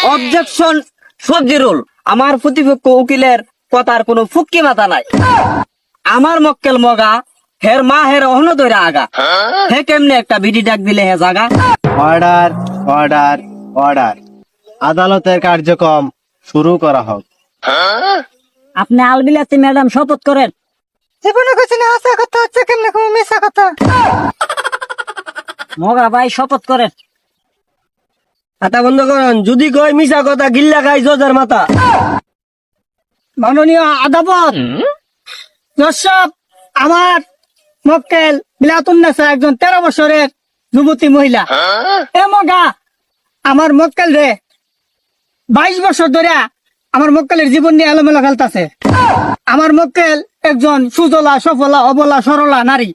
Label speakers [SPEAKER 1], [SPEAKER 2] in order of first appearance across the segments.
[SPEAKER 1] Objection সবজিরুল, আমার প্রতিপক্ষ উকিলের কথার কোনো ফুক্কি মাথা নাই। আমার মক্কেল মগা হের মা হের অহন দইরা আগা, হে কেমনে একটা বিডি ডাক দিলে হে জাগা।
[SPEAKER 2] অর্ডার অর্ডার অর্ডার, আদালতের কার্যক্রম শুরু করা হোক।
[SPEAKER 3] আপনি আলবিলাতি ম্যাডাম শপথ করেন।
[SPEAKER 4] জীবনে কিছু না আসা কথা হচ্ছে কেমনে কোনো মিশা কথা।
[SPEAKER 3] মগা ভাই শপথ করেন।
[SPEAKER 1] কথা বন্ধ করেন, যদি কয় মিশা কথা গিল্লা খাই জজার মাথা।
[SPEAKER 4] মাননীয় আদালত, দর্শক, আমার মক্কেল বিলাতুন্নেসা একজন 13 বছরের যুবতী মহিলা। এ মগা আমার মক্কেল রে 22 বছর ধরে আমার মক্কেলের জীবন নিয়ে এলোমেলো খেলতেছে। আমার মক্কেল একজন সুজলা সফলা অবলা সরলা নারী।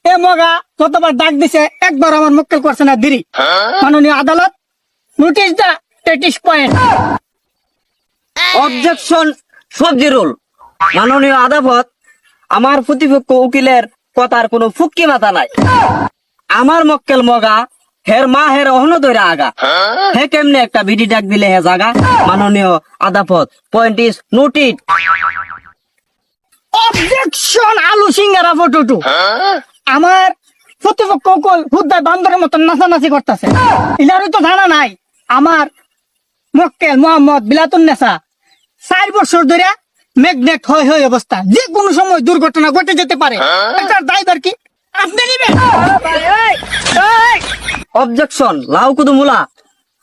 [SPEAKER 4] এ মগা যতবার ডাক দিছে একবার আমার মক্কেল করছে না দেরি। মাননীয় আদালত, নোটিশ দা 33 পয়েন্ট।
[SPEAKER 1] অবজেকশন সবজিরুল, মাননীয় আদালত, আমার প্রতিপক্ষ উকিলের কথার কোনো ফুক্কি মাথা নাই। আমার মক্কেল মগা হের মা হের অহন দইরা আগা, হে কেমনে একটা বিডি ডাক দিলে হে জাগা। মাননীয় আদালত, পয়েন্ট ইজ নোটেড।
[SPEAKER 4] অবজেকশন আলু সিঙ্গারা ফটো। আমার প্রতিপক্ষ উকিল হুদ্দায় বান্দরের মতন নাচানাচি করতেছে। ইনারও তো জানা নাই আমার মক্কেল মোহাম্মদ বিলাতুন্নেসা 4 বছর ধরে ম্যাগনেট হয়ে অবস্থা, যে কোনো সময় দুর্ঘটনা ঘটে যেতে পারে। এটার দায়ভার কি আপনি নেবেন?
[SPEAKER 1] অবজেকশন লাউকুদু মুলা,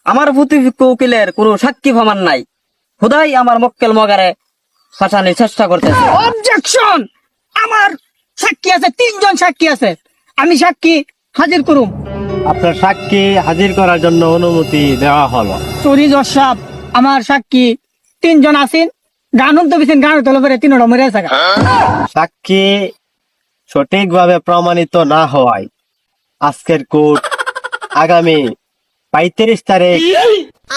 [SPEAKER 1] আমার প্রতিপক্ষ উকিলের কোনো সাক্ষী প্রমাণ নাই। খুদাই আমার মক্কেল মগারে ফাঁসানোর চেষ্টা করতেছে।
[SPEAKER 4] অবজেকশন, আমার সাক্ষী আছে, 3 জন সাক্ষী আছে, আমি সাক্ষী হাজির করুম।
[SPEAKER 2] আপনার সাক্ষী হাজির করার জন্য অনুমতি দেওয়া হলো।
[SPEAKER 4] চুরি জসাব, আমার সাক্ষী 3 জন আছেন। গান তো বেছেন, গান তোলে পরে 3টা মরে আছে।
[SPEAKER 2] সাক্ষী সঠিকভাবে প্রমাণিত না হওয়ায় আজকের কোর্ট আগামী 35 তারিখ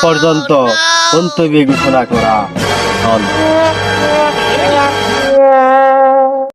[SPEAKER 2] পর্যন্ত মুলতবি ঘোষণা করা হল।